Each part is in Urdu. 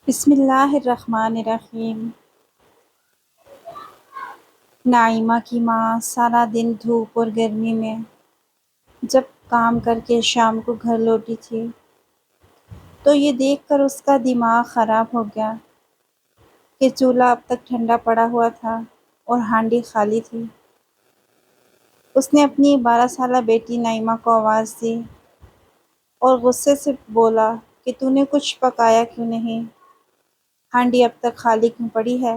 بسم اللہ الرحمن الرحیم۔ نائمہ کی ماں سارا دن دھوپ اور گرمی میں جب کام کر کے شام کو گھر لوٹی تھی تو یہ دیکھ کر اس کا دماغ خراب ہو گیا کہ چولہا اب تک ٹھنڈا پڑا ہوا تھا اور ہانڈی خالی تھی۔ اس نے اپنی 12 سالہ بیٹی نائمہ کو آواز دی اور غصے سے بولا کہ تو نے کچھ پکایا کیوں نہیں؟ ہانڈی اب تک خالی کیوں پڑی ہے؟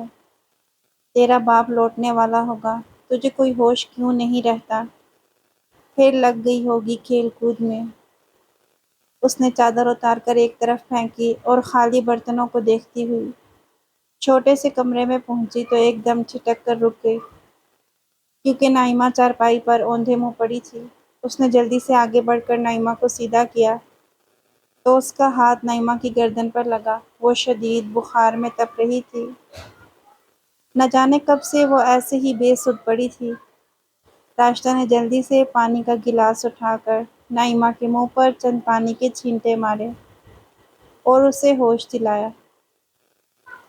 تیرا باپ لوٹنے والا ہوگا، تجھے کوئی ہوش کیوں نہیں رہتا؟ پھر لگ گئی ہوگی کھیل کود میں۔ اس نے چادر اتار کر ایک طرف پھینکی اور خالی برتنوں کو دیکھتی ہوئی چھوٹے سے کمرے میں پہنچی تو ایک دم چھٹک کر رک گئی، کیونکہ نائمہ چارپائی پر اوندھے منہ پڑی تھی۔ اس نے جلدی سے آگے بڑھ کر نائمہ کو سیدھا کیا تو اس کا ہاتھ نائمہ کی گردن پر لگا۔ وہ شدید بخار میں تپ رہی تھی، نہ جانے کب سے وہ ایسے ہی بے سدھ پڑی تھی۔ راشدہ نے جلدی سے پانی کا گلاس اٹھا کر نائمہ کے منہ پر چند پانی کے چھینٹے مارے اور اسے ہوش دلایا۔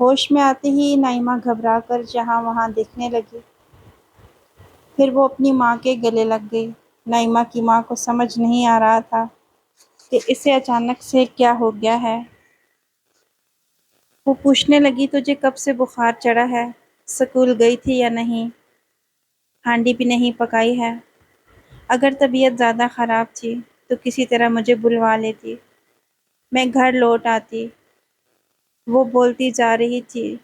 ہوش میں آتے ہی نائمہ گھبرا کر جہاں وہاں دیکھنے لگی، پھر وہ اپنی ماں کے گلے لگ گئی۔ نائمہ کی ماں کو سمجھ نہیں آ رہا تھا کہ اسے اچانک سے کیا ہو گیا ہے۔ وہ پوچھنے لگی، تجھے کب سے بخار چڑھا ہے؟ سکول گئی تھی یا نہیں؟ ہانڈی بھی نہیں پکائی ہے؟ اگر طبیعت زیادہ خراب تھی تو کسی طرح مجھے بلوا لیتی، میں گھر لوٹ آتی۔ وہ بولتی جا رہی تھی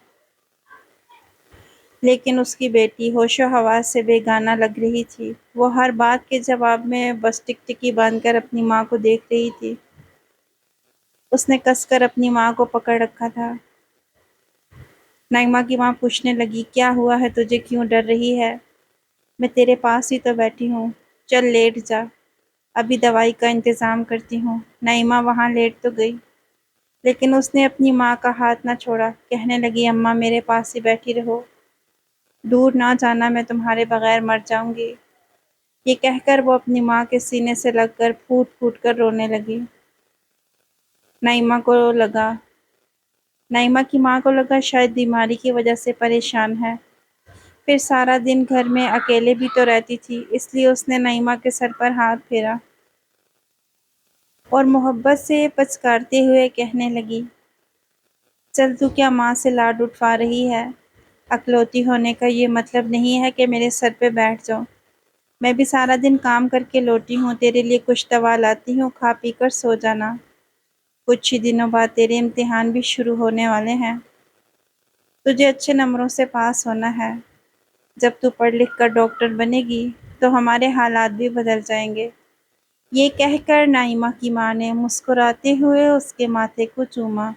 لیکن اس کی بیٹی ہوش و حواس سے بے گانہ لگ رہی تھی۔ وہ ہر بات کے جواب میں بس ٹکٹکی باندھ کر اپنی ماں کو دیکھ رہی تھی۔ اس نے کس کر اپنی ماں کو پکڑ رکھا تھا۔ نائمہ کی ماں پوچھنے لگی، کیا ہوا ہے تجھے؟ کیوں ڈر رہی ہے؟ میں تیرے پاس ہی تو بیٹھی ہوں، چل لیٹ جا، ابھی دوائی کا انتظام کرتی ہوں۔ نائمہ وہاں لیٹ تو گئی لیکن اس نے اپنی ماں کا ہاتھ نہ چھوڑا، کہنے لگی، اماں میرے پاس ہی بیٹھی رہو، دور نہ جانا، میں تمہارے بغیر مر جاؤں گی۔ یہ کہہ کر وہ اپنی ماں کے سینے سے لگ کر پھوٹ پھوٹ کر رونے لگی۔ نائمہ کی ماں کو لگا شاید بیماری کی وجہ سے پریشان ہے، پھر سارا دن گھر میں اکیلے بھی تو رہتی تھی، اس لیے اس نے نائمہ کے سر پر ہاتھ پھیرا اور محبت سے پچکارتے ہوئے کہنے لگی، چل تو کیا ماں سے لاڈ اٹھوا رہی ہے؟ اکلوتی ہونے کا یہ مطلب نہیں ہے کہ میرے سر پہ بیٹھ جاؤ، میں بھی سارا دن کام کر کے لوٹی ہوں، تیرے لیے کچھ دوا لاتی ہوں، کھا پی کر سو جانا، کچھ ہی دنوں بعد تیرے امتحان بھی شروع ہونے والے ہیں، تجھے اچھے نمبروں سے پاس ہونا ہے، جب تو پڑھ لکھ کر ڈاکٹر بنے گی تو ہمارے حالات بھی بدل جائیں گے۔ یہ کہہ کر نائمہ کی ماں نے مسکراتے ہوئے اس کے ماتھے کو چوما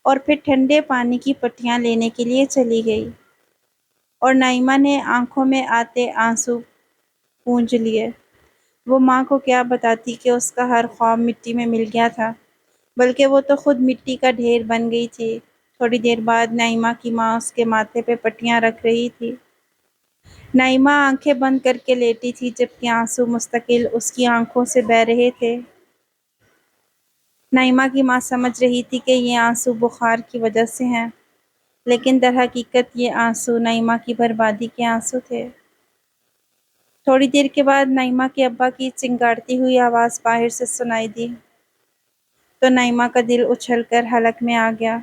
اور پھر ٹھنڈے پانی کی پٹیاں لینے کے لیے چلی گئی، اور نائمہ نے آنکھوں میں آتے آنسو پونجھ لیے۔ وہ ماں کو کیا بتاتی کہ اس کا ہر خواب مٹی میں مل گیا تھا، بلکہ وہ تو خود مٹی کا ڈھیر بن گئی تھی۔ تھوڑی دیر بعد نائمہ کی ماں اس کے ماتھے پہ پٹیاں رکھ رہی تھی۔ نائمہ آنکھیں بند کر کے لیٹی تھی جبکہ آنسو مستقل اس کی آنکھوں سے بہہ رہے تھے۔ نائمہ کی ماں سمجھ رہی تھی کہ یہ آنسو بخار کی وجہ سے ہیں، لیکن در حقیقت یہ آنسو نائمہ کی بربادی کے آنسو تھے۔ تھوڑی دیر کے بعد نائمہ کے ابا کی چنگاڑتی ہوئی آواز باہر سے سنائی دی تو نائمہ کا دل اچھل کر حلق میں آ گیا۔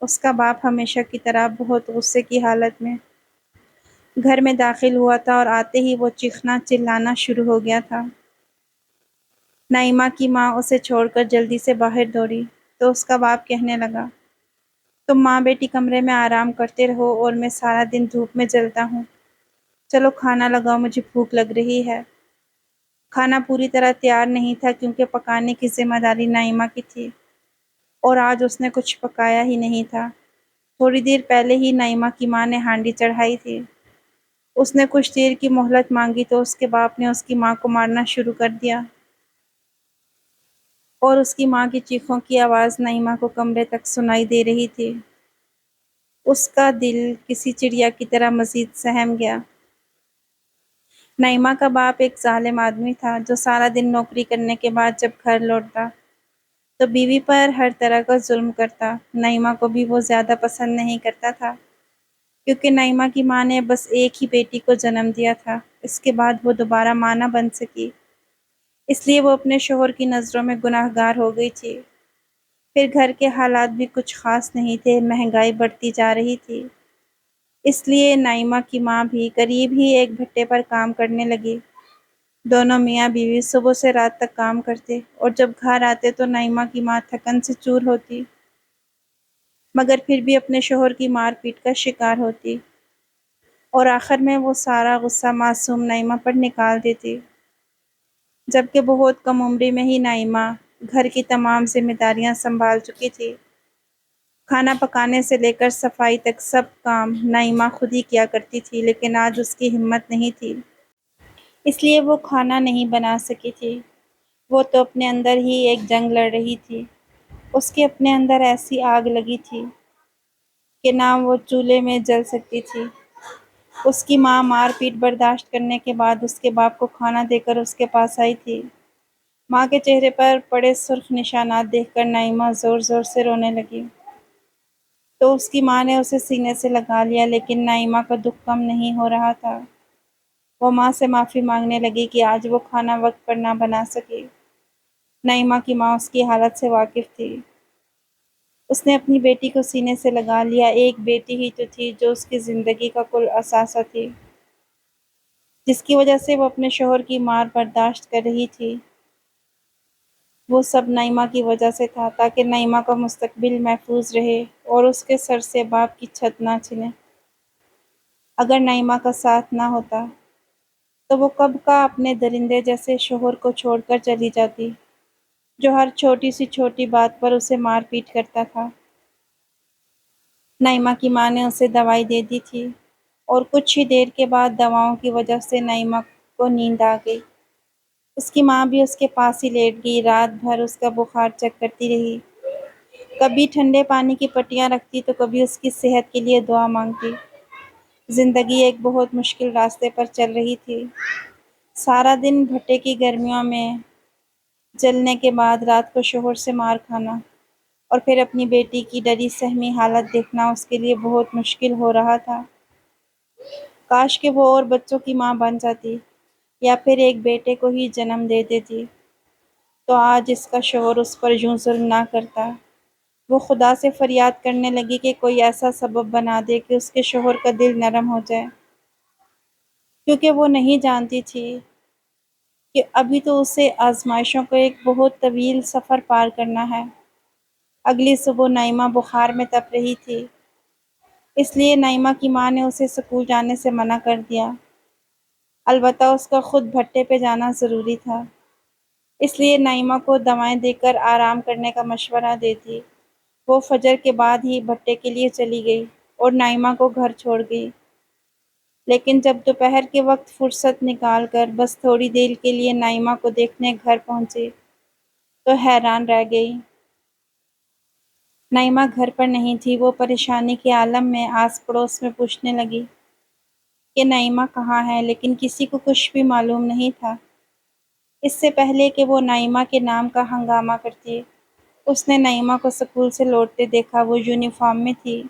اس کا باپ ہمیشہ کی طرح بہت غصے کی حالت میں گھر میں داخل ہوا تھا اور آتے ہی وہ چیخنا چلانا شروع ہو گیا تھا۔ نائمہ کی ماں اسے چھوڑ کر جلدی سے باہر دوڑی تو اس کا باپ کہنے لگا، تم ماں بیٹی کمرے میں آرام کرتے رہو اور میں سارا دن دھوپ میں جلتا ہوں، چلو کھانا لگاؤ، مجھے بھوک لگ رہی ہے۔ کھانا پوری طرح تیار نہیں تھا کیونکہ پکانے کی ذمہ داری نائمہ کی تھی اور آج اس نے کچھ پکایا ہی نہیں تھا۔ تھوڑی دیر پہلے ہی نائمہ کی ماں نے ہانڈی چڑھائی تھی۔ اس نے کچھ دیر کی مہلت مانگی تو اس کے باپ نے اس کی ماں کو مارنا شروع کر دیا اور اس کی ماں کی چیخوں کی آواز نائمہ کو کمرے تک سنائی دے رہی تھی۔ اس کا دل کسی چڑیا کی طرح مزید سہم گیا۔ نائمہ کا باپ ایک ظالم آدمی تھا جو سارا دن نوکری کرنے کے بعد جب گھر لوٹتا تو بیوی پر ہر طرح کا ظلم کرتا۔ نعیمہ کو بھی وہ زیادہ پسند نہیں کرتا تھا، کیونکہ نعیمہ کی ماں نے بس ایک ہی بیٹی کو جنم دیا تھا۔ اس کے بعد وہ دوبارہ ماں نہ بن سکی، اس لیے وہ اپنے شوہر کی نظروں میں گناہ گار ہو گئی تھی۔ پھر گھر کے حالات بھی کچھ خاص نہیں تھے، مہنگائی بڑھتی جا رہی تھی، اس لیے نعیمہ کی ماں بھی قریب ہی ایک بھٹے پر کام کرنے لگی۔ دونوں میاں بیوی صبح سے رات تک کام کرتے، اور جب گھر آتے تو نعیمہ کی ماں تھکن سے چور ہوتی، مگر پھر بھی اپنے شوہر کی مار پیٹ کا شکار ہوتی، اور آخر میں وہ سارا غصہ معصوم نعیمہ پر نکال دیتی۔ جبکہ بہت کم عمری میں ہی نعیمہ گھر کی تمام ذمہ داریاں سنبھال چکی تھی۔ کھانا پکانے سے لے کر صفائی تک سب کام نعیمہ خود ہی کیا کرتی تھی، لیکن آج اس کی ہمت نہیں تھی، اس لیے وہ کھانا نہیں بنا سکی تھی۔ وہ تو اپنے اندر ہی ایک جنگ لڑ رہی تھی۔ اس کے اپنے اندر ایسی آگ لگی تھی کہ نہ وہ چولہے میں جل سکتی تھی۔ اس کی ماں مار پیٹ برداشت کرنے کے بعد اس کے باپ کو کھانا دے کر اس کے پاس آئی تھی۔ ماں کے چہرے پر پڑے سرخ نشانات دیکھ کر نعیمہ زور زور سے رونے لگی، تو اس کی ماں نے اسے سینے سے لگا لیا، لیکن نعیمہ کا دکھ کم نہیں ہو رہا تھا۔ وہ ماں سے معافی مانگنے لگی کہ آج وہ کھانا وقت پر نہ بنا سکی۔ نعیمہ کی ماں اس کی حالت سے واقف تھی۔ اس نے اپنی بیٹی کو سینے سے لگا لیا۔ ایک بیٹی ہی تو تھی جو اس کی زندگی کا کل اثاثہ تھی، جس کی وجہ سے وہ اپنے شوہر کی مار برداشت کر رہی تھی۔ وہ سب نعیمہ کی وجہ سے تھا، تاکہ نعیمہ کا مستقبل محفوظ رہے اور اس کے سر سے باپ کی چھت نہ چھنے۔ اگر نعیمہ کا ساتھ نہ ہوتا تو وہ کب کا اپنے درندے جیسے شوہر کو چھوڑ کر چلی جاتی، جو ہر چھوٹی سی چھوٹی بات پر اسے مار پیٹ کرتا تھا۔ نعیمہ کی ماں نے اسے دوائی دے دی تھی، اور کچھ ہی دیر کے بعد دواؤں کی وجہ سے نعیمہ کو نیند آ گئی۔ اس کی ماں بھی اس کے پاس ہی لیٹ گئی، رات بھر اس کا بخار چیک کرتی رہی، کبھی ٹھنڈے پانی کی پٹیاں رکھتی تو کبھی اس کی صحت کے لیے دعا مانگتی۔ زندگی ایک بہت مشکل راستے پر چل رہی تھی۔ سارا دن بھٹے کی گرمیوں میں جلنے کے بعد رات کو شوہر سے مار کھانا، اور پھر اپنی بیٹی کی ڈری سہمی حالت دیکھنا اس کے لیے بہت مشکل ہو رہا تھا۔ کاش کہ وہ اور بچوں کی ماں بن جاتی، یا پھر ایک بیٹے کو ہی جنم دے دیتی، تو آج اس کا شوہر اس پر یوں ظلم نہ کرتا۔ وہ خدا سے فریاد کرنے لگی کہ کوئی ایسا سبب بنا دے کہ اس کے شوہر کا دل نرم ہو جائے، کیونکہ وہ نہیں جانتی تھی کہ ابھی تو اسے آزمائشوں کا ایک بہت طویل سفر پار کرنا ہے۔ اگلی صبح نعیمہ بخار میں تپ رہی تھی، اس لیے نعیمہ کی ماں نے اسے اسکول جانے سے منع کر دیا۔ البتہ اس کا خود بھٹے پہ جانا ضروری تھا، اس لیے نعیمہ کو دوائیں دے کر آرام کرنے کا مشورہ دیتی۔ وہ فجر کے بعد ہی بھٹے کے لیے چلی گئی اور نعیمہ کو گھر چھوڑ گئی، لیکن جب دوپہر کے وقت فرصت نکال کر بس تھوڑی دیر کے لیے نعیمہ کو دیکھنے گھر پہنچی تو حیران رہ گئی۔ نعیمہ گھر پر نہیں تھی۔ وہ پریشانی کے عالم میں آس پڑوس میں پوچھنے لگی کہ نعیمہ کہاں ہے، لیکن کسی کو کچھ بھی معلوم نہیں تھا۔ اس سے پہلے کہ وہ نعیمہ کے نام کا ہنگامہ کرتی، اس نے نعیمہ کو اسکول سے لوٹتے دیکھا۔ وہ یونیفارم میں تھی،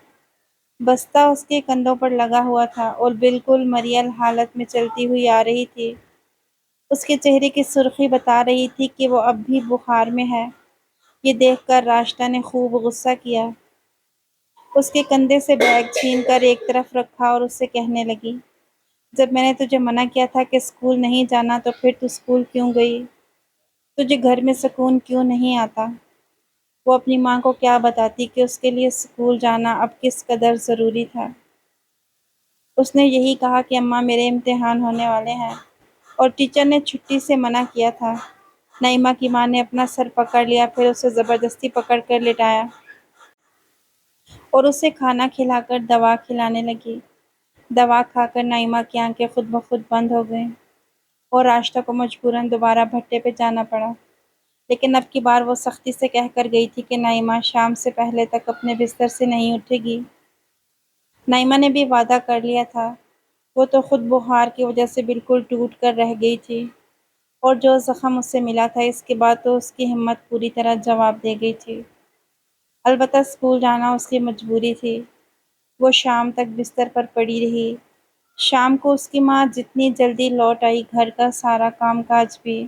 بستہ اس کے کندھوں پر لگا ہوا تھا اور بالکل مریل حالت میں چلتی ہوئی آ رہی تھی۔ اس کے چہرے کی سرخی بتا رہی تھی کہ وہ اب بھی بخار میں ہے۔ یہ دیکھ کر راشدہ نے خوب غصہ کیا، اس کے کندھے سے بیگ چھین کر ایک طرف رکھا اور اس سے کہنے لگی، جب میں نے تجھے منع کیا تھا کہ اسکول نہیں جانا تو پھر تو اسکول کیوں گئی؟ تجھے گھر میں سکون کیوں نہیں آتا؟ وہ اپنی ماں کو کیا بتاتی کہ اس کے لیے اسکول جانا اب کس قدر ضروری تھا۔ اس نے یہی کہا کہ اماں میرے امتحان ہونے والے ہیں اور ٹیچر نے چھٹی سے منع کیا تھا۔ نعیمہ کی ماں نے اپنا سر پکڑ لیا، پھر اسے زبردستی پکڑ کر لٹایا اور اسے کھانا کھلا کر دوا کھلانے لگی۔ دوا کھا کر نعیمہ کی آنکھیں خود بخود بند ہو گئیں اور راشدہ کو مجبوراً دوبارہ بھٹے پہ جانا پڑا، لیکن اب کی بار وہ سختی سے کہہ کر گئی تھی کہ نعیمہ شام سے پہلے تک اپنے بستر سے نہیں اٹھے گی۔ نعیمہ نے بھی وعدہ کر لیا تھا۔ وہ تو خود بخار کی وجہ سے بالکل ٹوٹ کر رہ گئی تھی، اور جو زخم اس سے ملا تھا اس کے بعد تو اس کی ہمت پوری طرح جواب دے گئی تھی۔ البتہ اسکول جانا اس کی مجبوری تھی۔ وہ شام تک بستر پر پڑی رہی۔ شام کو اس کی ماں جتنی جلدی لوٹ آئی گھر کا سارا کام کاج بھی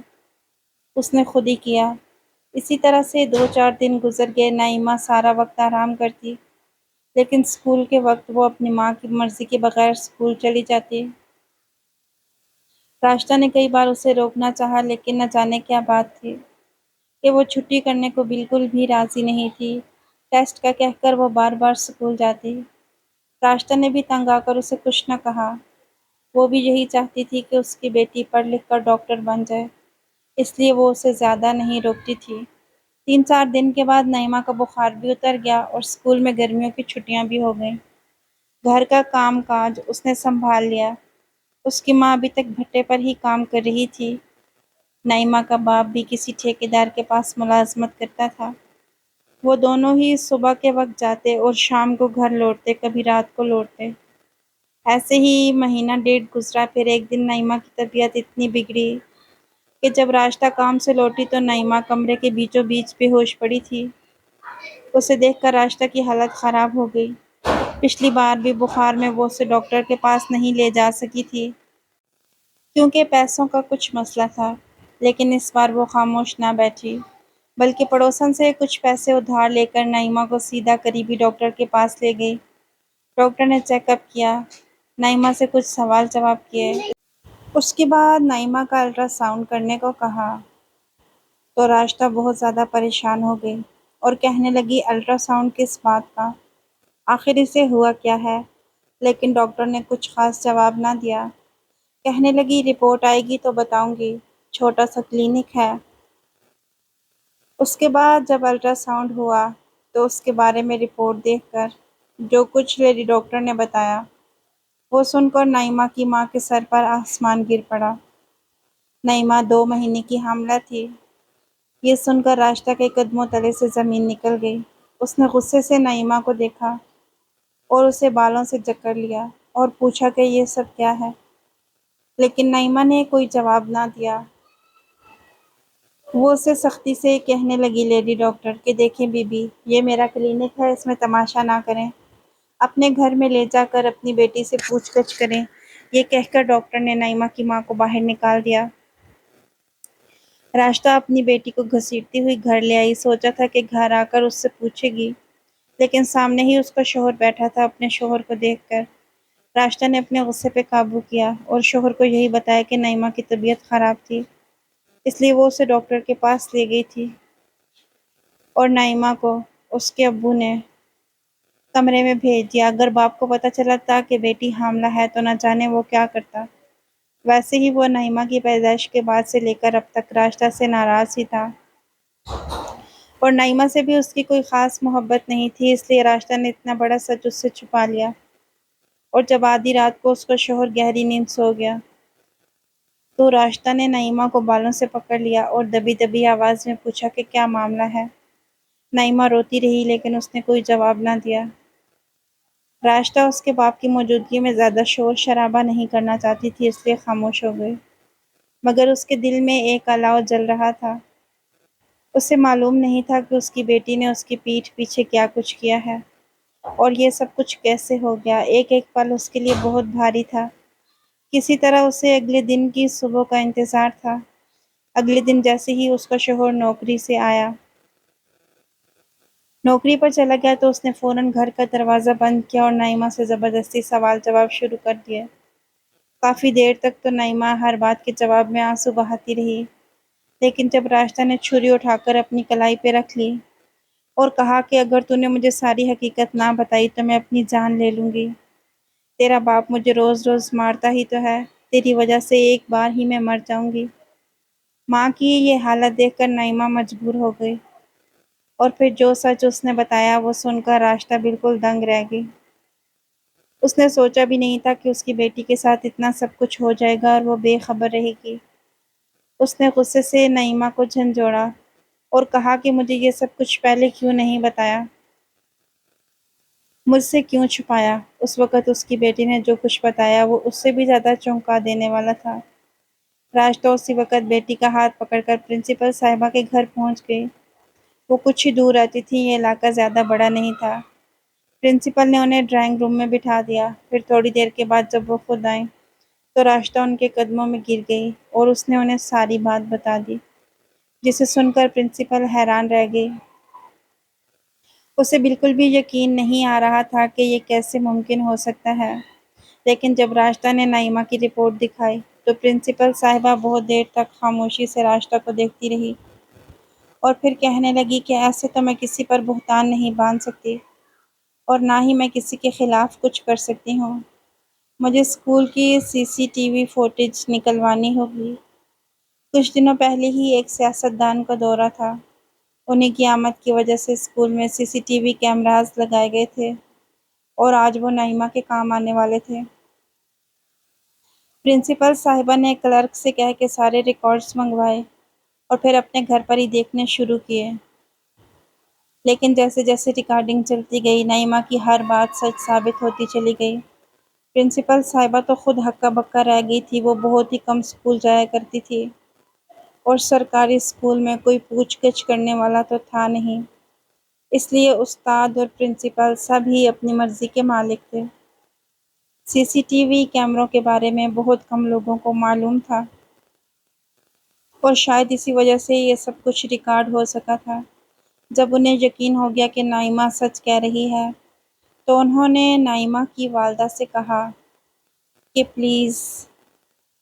اس نے خود ہی کیا۔ اسی طرح سے 2 4 دن گزر گئے۔ نعیمہ سارا وقت آرام کرتی لیکن اسکول کے وقت وہ اپنی ماں کی مرضی کے بغیر اسکول چلی جاتی۔ راشدہ نے کئی بار اسے روکنا چاہا لیکن نہ جانے کیا بات تھی کہ وہ چھٹی کرنے کو بالکل بھی راضی نہیں تھی۔ ٹیسٹ کا کہہ کر وہ بار بار اسکول جاتی۔ راشدہ نے بھی تنگ آ کر اسے کچھ نہ کہا۔ وہ بھی یہی چاہتی تھی کہ اس کی بیٹی پڑھ لکھ کر ڈاکٹر بن جائے، اس لیے وہ اسے زیادہ نہیں روکتی تھی۔ 3 4 دن کے بعد نعیمہ کا بخار بھی اتر گیا اور اسکول میں گرمیوں کی چھٹیاں بھی ہو گئیں۔ گھر کا کام کاج اس نے سنبھال لیا۔ اس کی ماں ابھی تک بھٹے پر ہی کام کر رہی تھی۔ نعیمہ کا باپ بھی کسی ٹھیکیدار کے پاس ملازمت کرتا تھا۔ وہ دونوں ہی صبح کے وقت جاتے اور شام کو گھر لوٹتے، کبھی رات کو لوٹتے۔ ایسے ہی مہینہ ڈیڑھ گزرا، پھر ایک دن نعیمہ کی طبیعت اتنی بگڑی کہ جب راشدہ کام سے لوٹی تو نعیمہ کمرے کے بیچوں بیچ بے ہوش پڑی تھی۔ اسے دیکھ کر راشدہ کی حالت خراب ہو گئی۔ پچھلی بار بھی بخار میں وہ اسے ڈاکٹر کے پاس نہیں لے جا سکی تھی کیونکہ پیسوں کا کچھ مسئلہ تھا، لیکن اس بار وہ خاموش نہ بیٹھی بلکہ پڑوسن سے کچھ پیسے ادھار لے کر نعیمہ کو سیدھا قریبی ڈاکٹر کے پاس لے گئی۔ ڈاکٹر نے چیک اپ کیا، نعیمہ سے کچھ سوال جواب کیے۔ اس کے بعد نعیمہ کا الٹرا ساؤنڈ کرنے کو کہا تو راشدہ بہت زیادہ پریشان ہو گئی اور کہنے لگی الٹرا ساؤنڈ کس بات کا؟ آخر اسے ہوا کیا ہے؟ لیکن ڈاکٹر نے کچھ خاص جواب نہ دیا۔ کہنے لگی رپورٹ آئے گی تو بتاؤں گی، چھوٹا سا کلینک ہے۔ اس کے بعد جب الٹرا ساؤنڈ ہوا تو اس کے بارے میں رپورٹ دیکھ کر جو کچھ لیڈی ڈاکٹر نے بتایا وہ سن کر نعیمہ کی ماں کے سر پر آسمان گر پڑا۔ نعیمہ 2 مہینے کی حاملہ تھی۔ یہ سن کر راشدہ کے قدموں تلے سے زمین نکل گئی۔ اس نے غصے سے نعیمہ کو دیکھا اور اسے بالوں سے جکڑ لیا اور پوچھا کہ یہ سب کیا ہے، لیکن نعیمہ نے کوئی جواب نہ دیا۔ وہ اسے سختی سے کہنے لگی لیڈی ڈاکٹر کہ دیکھیں بی بی، یہ میرا کلینک ہے، اس میں تماشا نہ کریں، اپنے گھر میں لے جا کر اپنی بیٹی سے پوچھ گچھ کریں۔ یہ کہہ کر ڈاکٹر نے نعیمہ کی ماں کو باہر نکال دیا۔ راشدہ اپنی بیٹی کو گھسیٹتی ہوئی گھر لے آئی۔ سوچا تھا کہ گھر آ کر اس سے پوچھے گی، لیکن سامنے ہی اس کا شوہر بیٹھا تھا۔ اپنے شوہر کو دیکھ کر راشدہ نے اپنے غصے پہ قابو کیا اور شوہر کو یہی بتایا کہ نعیمہ کی طبیعت خراب تھی، اس لیے وہ اسے ڈاکٹر کے پاس لے گئی تھی اور نعیمہ کو اس کے ابو نے کمرے میں بھیج دیا۔ اگر باپ کو پتہ چلا کہ بیٹی حاملہ ہے تو نہ جانے وہ کیا کرتا۔ ویسے ہی وہ نعیمہ کی پیدائش کے بعد سے لے کر اب تک راشدہ سے ناراض ہی تھا اور نعیمہ سے بھی اس کی کوئی خاص محبت نہیں تھی، اس لیے راشدہ نے اتنا بڑا سچ اس سے چھپا لیا۔ اور جب آدھی رات کو اس کا شوہر گہری نیند سو گیا تو راشدہ نے نعیمہ کو بالوں سے پکڑ لیا اور دبی دبی آواز میں پوچھا کہ کیا معاملہ ہے۔ نعیمہ روتی رہی لیکن اس نے کوئی جواب نہ دیا۔ راشدہ اس کے باپ کی موجودگی میں زیادہ شور شرابہ نہیں کرنا چاہتی تھی، اس لیے خاموش ہو گئی، مگر اس کے دل میں ایک الاؤ جل رہا تھا۔ اسے معلوم نہیں تھا کہ اس کی بیٹی نے اس کی پیٹھ پیچھے کیا کچھ کیا ہے اور یہ سب کچھ کیسے ہو گیا۔ ایک ایک پل اس کے لیے بہت بھاری تھا۔ کسی طرح اسے اگلے دن کی صبح کا انتظار تھا۔ اگلے دن جیسے ہی اس کا شوہر نوکری سے آیا، نوکری پر چلا گیا تو اس نے فوراً گھر کا دروازہ بند کیا اور نعیمہ سے زبردستی سوال جواب شروع کر دیے۔ کافی دیر تک تو نعیمہ ہر بات کے جواب میں آنسو بہاتی رہی، لیکن جب راشدہ نے چھری اٹھا کر اپنی کلائی پہ رکھ لی اور کہا کہ اگر تو نے مجھے ساری حقیقت نہ بتائی تو میں اپنی جان لے لوں گی، تیرا باپ مجھے روز روز مارتا ہی تو ہے، تیری وجہ سے ایک بار ہی میں مر جاؤں گی۔ ماں کی یہ حالت دیکھ کر نعیمہ مجبور ہو گئی اور پھر جو سچ اس نے بتایا وہ سن کر راشدہ بالکل دنگ رہ گئی۔ اس نے سوچا بھی نہیں تھا کہ اس کی بیٹی کے ساتھ اتنا سب کچھ ہو جائے گا اور وہ بے خبر رہے گی۔ اس نے غصے سے نعیمہ کو جھنجھوڑا اور کہا کہ مجھے یہ سب کچھ پہلے کیوں نہیں بتایا، مجھ سے کیوں چھپایا۔ اس وقت اس کی بیٹی نے جو کچھ بتایا وہ اس سے بھی زیادہ چونکا دینے والا تھا۔ راشدہ اسی وقت بیٹی کا ہاتھ پکڑ کر پرنسپل صاحبہ کے گھر پہنچ گئی۔ وہ کچھ ہی دور رہتی تھی، یہ علاقہ زیادہ بڑا نہیں تھا۔ پرنسپل نے انہیں ڈرائنگ روم میں بٹھا دیا۔ پھر تھوڑی دیر کے بعد جب وہ خود آئیں تو راشدہ ان کے قدموں میں گر گئی اور اس نے انہیں ساری بات بتا دی، جسے سن کر پرنسپل حیران رہ گئی۔ اسے بالکل بھی یقین نہیں آ رہا تھا کہ یہ کیسے ممکن ہو سکتا ہے، لیکن جب راشدہ نے نائمہ کی رپورٹ دکھائی تو پرنسپل صاحبہ بہت دیر تک خاموشی سے راشدہ کو دیکھتی رہی اور پھر کہنے لگی کہ ایسے تو میں کسی پر بہتان نہیں باندھ سکتی اور نہ ہی میں کسی کے خلاف کچھ کر سکتی ہوں۔ مجھے اسکول کی CCTV فوٹیج نکلوانی ہوگی۔ کچھ دنوں پہلے ہی ایک سیاستدان کا دورہ تھا۔ انہیں کی آمد کی وجہ سے اسکول میں CCTV کیمراز لگائے گئے تھے اور آج وہ نائمہ کے کام آنے والے تھے۔ پرنسپل صاحبہ نے کلرک سے کہہ کے سارے ریکارڈز منگوائے اور پھر اپنے گھر پر ہی دیکھنے شروع کیے۔ لیکن جیسے جیسے ریکارڈنگ چلتی گئی، نائمہ کی ہر بات سچ ثابت ہوتی چلی گئی۔ پرنسپل صاحبہ تو خود ہکا بکا رہ گئی تھی۔ وہ بہت ہی کم اسکول جایا کرتی تھی اور سرکاری اسکول میں کوئی پوچھ گچھ کرنے والا تو تھا نہیں، اس لیے استاد اور پرنسپل سب ہی اپنی مرضی کے مالک تھے۔ CCTV کیمروں کے بارے میں بہت کم لوگوں کو معلوم تھا اور شاید اسی وجہ سے یہ سب کچھ ریکارڈ ہو سکا تھا۔ جب انہیں یقین ہو گیا کہ نائمہ سچ کہہ رہی ہے تو انہوں نے نائمہ کی والدہ سے کہا کہ پلیز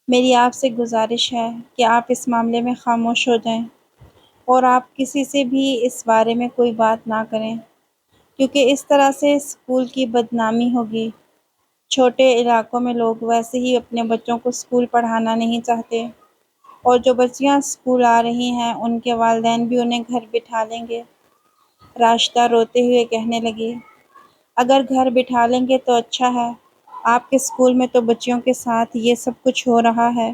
میری آپ سے گزارش ہے کہ آپ اس معاملے میں خاموش ہو جائیں اور آپ کسی سے بھی اس بارے میں کوئی بات نہ کریں، کیونکہ اس طرح سے اسکول کی بدنامی ہوگی۔ چھوٹے علاقوں میں لوگ ویسے ہی اپنے بچوں کو اسکول پڑھانا نہیں چاہتے اور جو بچیاں اسکول آ رہی ہیں ان کے والدین بھی انہیں گھر بٹھا لیں گے۔ راشدہ روتے ہوئے کہنے لگی، اگر گھر بٹھا لیں گے تو اچھا ہے، آپ کے اسکول میں تو بچیوں کے ساتھ یہ سب کچھ ہو رہا ہے،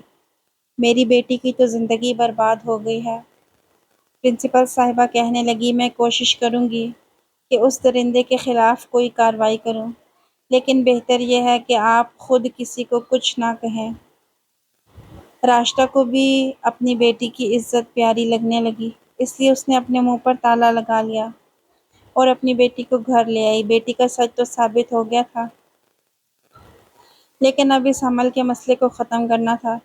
میری بیٹی کی تو زندگی برباد ہو گئی ہے۔ پرنسپل صاحبہ کہنے لگی، میں کوشش کروں گی کہ اس درندے کے خلاف کوئی کارروائی کروں، لیکن بہتر یہ ہے کہ آپ خود کسی کو کچھ نہ کہیں۔ راشدہ کو بھی اپنی بیٹی کی عزت پیاری لگنے لگی، اس لیے اس نے اپنے منہ پر تالا لگا لیا اور اپنی بیٹی کو گھر لے آئی۔ بیٹی کا سچ تو ثابت ہو گیا تھا، لیکن اب اس حمل کے مسئلے کو ختم کرنا تھا،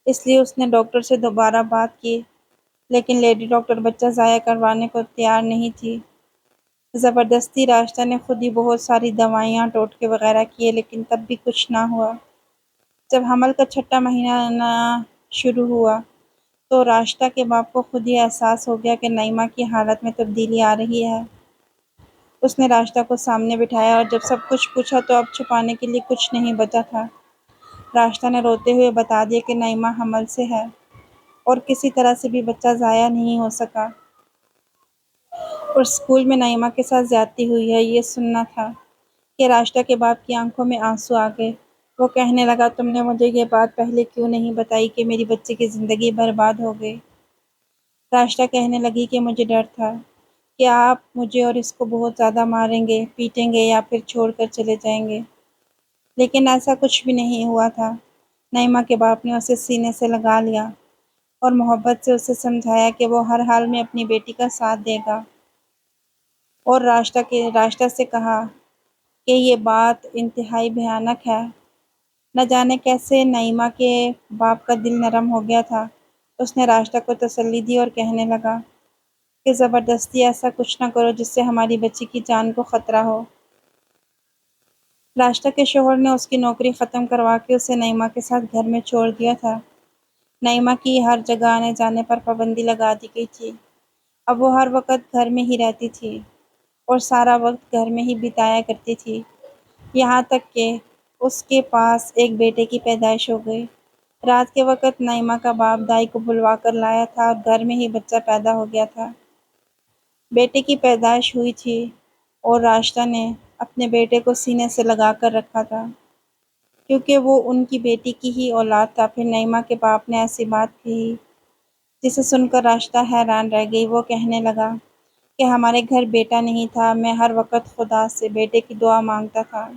اس لیے اس نے ڈاکٹر سے دوبارہ بات کی، لیکن لیڈی ڈاکٹر بچہ ضائع کروانے کو تیار نہیں تھی۔ زبردستی راشدہ نے خود ہی بہت ساری دوائیاں ٹوٹکے وغیرہ کیے، لیکن تب بھی کچھ نہ ہوا۔ جب حمل کا چھٹا مہینہ شروع ہوا تو راشدہ کے باپ کو خود ہی احساس ہو گیا کہ نائمہ کی حالت میں تبدیلی آ رہی ہے۔ اس نے راشدہ کو سامنے بٹھایا اور جب سب کچھ پوچھا تو اب چھپانے کے لیے کچھ نہیں بچا تھا۔ راشدہ نے روتے ہوئے بتا دیا کہ نائمہ حمل سے ہے اور کسی طرح سے بھی بچہ ضائع نہیں ہو سکا اور اسکول میں نائمہ کے ساتھ زیادتی ہوئی ہے۔ یہ سننا تھا کہ راشدہ کے باپ کی آنکھوں میں آنسو آ گئے۔ وہ کہنے لگا، تم نے مجھے یہ بات پہلے کیوں نہیں بتائی کہ میری بچی کی زندگی برباد ہو گئی؟ راشدہ کہنے لگی کہ مجھے ڈر تھا کہ آپ مجھے اور اس کو بہت زیادہ ماریں گے، پیٹیں گے یا پھر چھوڑ کر چلے جائیں گے، لیکن ایسا کچھ بھی نہیں ہوا تھا۔ نائمہ کے باپ نے اسے سینے سے لگا لیا اور محبت سے اسے سمجھایا کہ وہ ہر حال میں اپنی بیٹی کا ساتھ دے گا اور راشدہ سے کہا کہ یہ بات انتہائی بھیانک ہے۔ نہ جانے کیسے نائمہ کے باپ کا دل نرم ہو گیا تھا۔ اس نے راشدہ کو تسلی دی اور کہنے لگا کہ زبردستی ایسا کچھ نہ کرو جس سے ہماری بچی کی جان کو خطرہ ہو۔ راشدہ کے شوہر نے اس کی نوکری ختم کروا کے اسے نائمہ کے ساتھ گھر میں چھوڑ دیا تھا۔ نائمہ کی ہر جگہ آنے جانے پر پابندی لگا دی گئی تھی۔ اب وہ ہر وقت گھر میں ہی رہتی تھی اور سارا وقت گھر میں ہی بتایا کرتی تھی، یہاں تک کہ اس کے پاس ایک بیٹے کی پیدائش ہو گئی۔ رات کے وقت نائمہ کا باپ دائی کو بلوا کر لایا تھا اور گھر میں ہی بچہ پیدا ہو گیا تھا۔ بیٹے کی پیدائش ہوئی تھی اور راشدہ نے اپنے بیٹے کو سینے سے لگا کر رکھا تھا کیونکہ وہ ان کی بیٹی کی ہی اولاد تھا۔ پھر نائمہ کے باپ نے ایسی بات کہی جسے سن کر راشدہ حیران رہ گئی۔ وہ کہنے لگا کہ ہمارے گھر بیٹا نہیں تھا، میں ہر وقت خدا سے بیٹے کی دعا مانگتا تھا،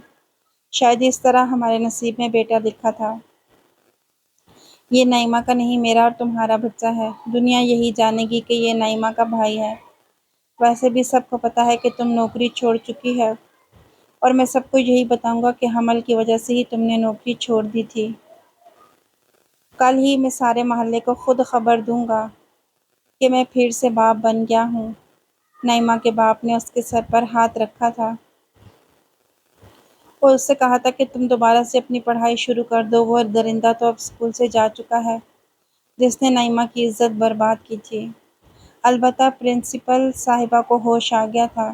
شاید اس طرح ہمارے نصیب میں بیٹا لکھا تھا۔ یہ نعیمہ کا نہیں، میرا اور تمہارا بچہ ہے۔ دنیا یہی جانے گی کہ یہ نعیمہ کا بھائی ہے۔ ویسے بھی سب کو پتہ ہے کہ تم نوکری چھوڑ چکی ہے، اور میں سب کو یہی بتاؤں گا کہ حمل کی وجہ سے ہی تم نے نوکری چھوڑ دی تھی۔ کل ہی میں سارے محلے کو خود خبر دوں گا کہ میں پھر سے باپ بن گیا ہوں۔ نعیمہ کے باپ نے اس کے سر پر ہاتھ رکھا تھا اور اس سے کہا تھا کہ تم دوبارہ سے اپنی پڑھائی شروع کر دو۔ وہ درندہ تو اب اسکول سے جا چکا ہے جس نے نعیمہ کی عزت برباد کی تھی۔ البتہ پرنسپل صاحبہ کو ہوش آ گیا تھا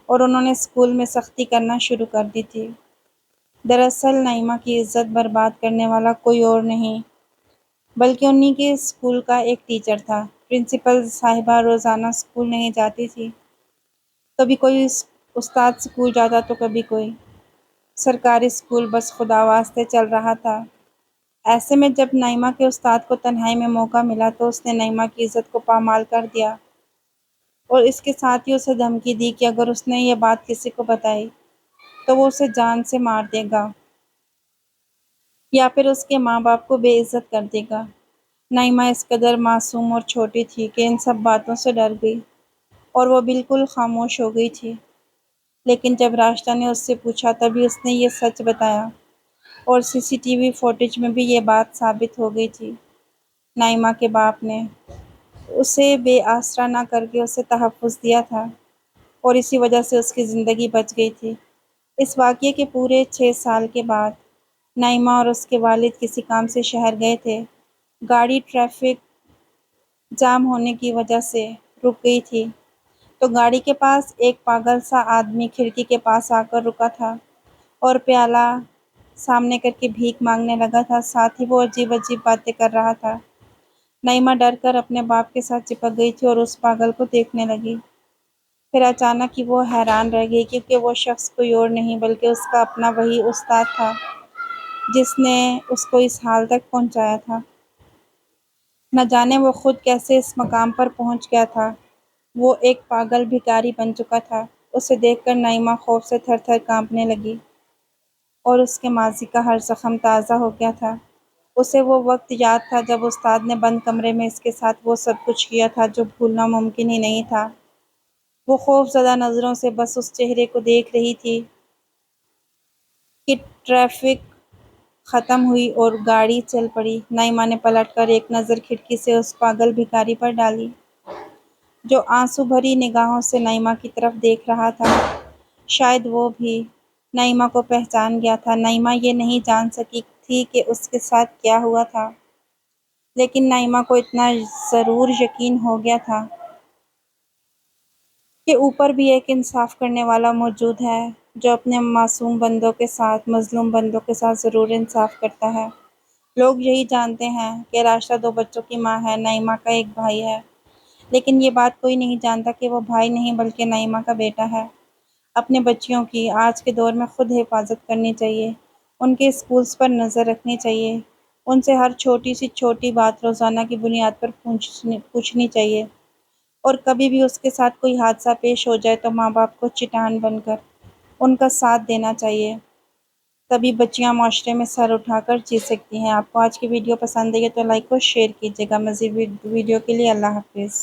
اور انہوں نے اسکول میں سختی کرنا شروع کر دی تھی۔ دراصل نعیمہ کی عزت برباد کرنے والا کوئی اور نہیں بلکہ انہی کے اسکول کا ایک ٹیچر تھا۔ پرنسپل صاحبہ روزانہ اسکول نہیں جاتی تھی۔ کبھی کوئی استاد اسکول جاتا تو کبھی کوئی۔ سرکاری اسکول بس خدا واسطے چل رہا تھا۔ ایسے میں جب نعیمہ کے استاد کو تنہائی میں موقع ملا تو اس نے نعیمہ کی عزت کو پامال کر دیا اور اس کے ساتھ ہی اسے دھمکی دی کہ اگر اس نے یہ بات کسی کو بتائی تو وہ اسے جان سے مار دے گا یا پھر اس کے ماں باپ کو بے عزت کر دے گا۔ نعیمہ اس قدر معصوم اور چھوٹی تھی کہ ان سب باتوں سے ڈر گئی اور وہ بالکل خاموش ہو گئی تھی۔ لیکن جب راشدہ نے اس سے پوچھا تبھی اس نے یہ سچ بتایا اور سی سی ٹی وی فوٹیج میں بھی یہ بات ثابت ہو گئی تھی۔ نعیمہ کے باپ نے اسے بے آسرا نہ کر کے اسے تحفظ دیا تھا اور اسی وجہ سے اس کی زندگی بچ گئی تھی۔ اس واقعے کے پورے 6 سال کے بعد نعیمہ اور اس کے والد کسی کام سے شہر گئے تھے۔ گاڑی ٹریفک جام ہونے کی وجہ سے رک گئی تھی تو گاڑی کے پاس ایک پاگل سا آدمی کھڑکی کے پاس آ کر رکا تھا اور پیالہ سامنے کر کے بھیک مانگنے لگا تھا، ساتھ ہی وہ عجیب عجیب باتیں کر رہا تھا۔ نعیمہ ڈر کر اپنے باپ کے ساتھ چپک گئی تھی اور اس پاگل کو دیکھنے لگی۔ پھر اچانک ہی وہ حیران رہ گئی کیونکہ وہ شخص کوئی اور نہیں بلکہ اس کا اپنا وہی استاد تھا جس نے اس کو اس حال تک پہنچایا تھا۔ نہ جانے وہ خود کیسے اس مقام پر پہنچ گیا تھا۔ وہ ایک پاگل بھکاری بن چکا تھا۔ اسے دیکھ کر نعیمہ خوف سے تھر تھر کانپنے لگی اور اس کے ماضی کا ہر زخم تازہ ہو گیا تھا۔ اسے وہ وقت یاد تھا جب استاد نے بند کمرے میں اس کے ساتھ وہ سب کچھ کیا تھا جو بھولنا ممکن ہی نہیں تھا۔ وہ خوف زدہ نظروں سے بس اس چہرے کو دیکھ رہی تھی کہ ٹریفک ختم ہوئی اور گاڑی چل پڑی۔ نعیمہ نے پلٹ کر ایک نظر کھڑکی سے اس پاگل بھکاری پر ڈالی جو آنسو بھری نگاہوں سے نعیمہ کی طرف دیکھ رہا تھا۔ شاید وہ بھی نعیمہ کو پہچان گیا تھا۔ نعیمہ یہ نہیں جان سکی تھی کہ اس کے ساتھ کیا ہوا تھا، لیکن نعیمہ کو اتنا ضرور یقین ہو گیا تھا کہ اوپر بھی ایک انصاف کرنے والا موجود ہے جو اپنے معصوم بندوں کے ساتھ، مظلوم بندوں کے ساتھ ضرور انصاف کرتا ہے۔ لوگ یہی جانتے ہیں کہ راشدہ 2 بچوں کی ماں ہے، نعیمہ کا ایک بھائی ہے، لیکن یہ بات کوئی نہیں جانتا کہ وہ بھائی نہیں بلکہ نعیمہ کا بیٹا ہے۔ اپنے بچیوں کی آج کے دور میں خود حفاظت کرنی چاہیے، ان کے اسکولز پر نظر رکھنی چاہیے، ان سے ہر چھوٹی سی چھوٹی بات روزانہ کی بنیاد پر پوچھنی چاہیے، اور کبھی بھی اس کے ساتھ کوئی حادثہ پیش ہو جائے تو ماں باپ کو چٹان بن کر ان کا ساتھ دینا چاہیے۔ تبھی بچیاں معاشرے میں سر اٹھا کر جی سکتی ہیں۔ آپ کو آج کی ویڈیو پسند آئی ہے تو لائک اور شیئر کیجیے گا۔ مزید ویڈیو کے لیے اللہ حافظ۔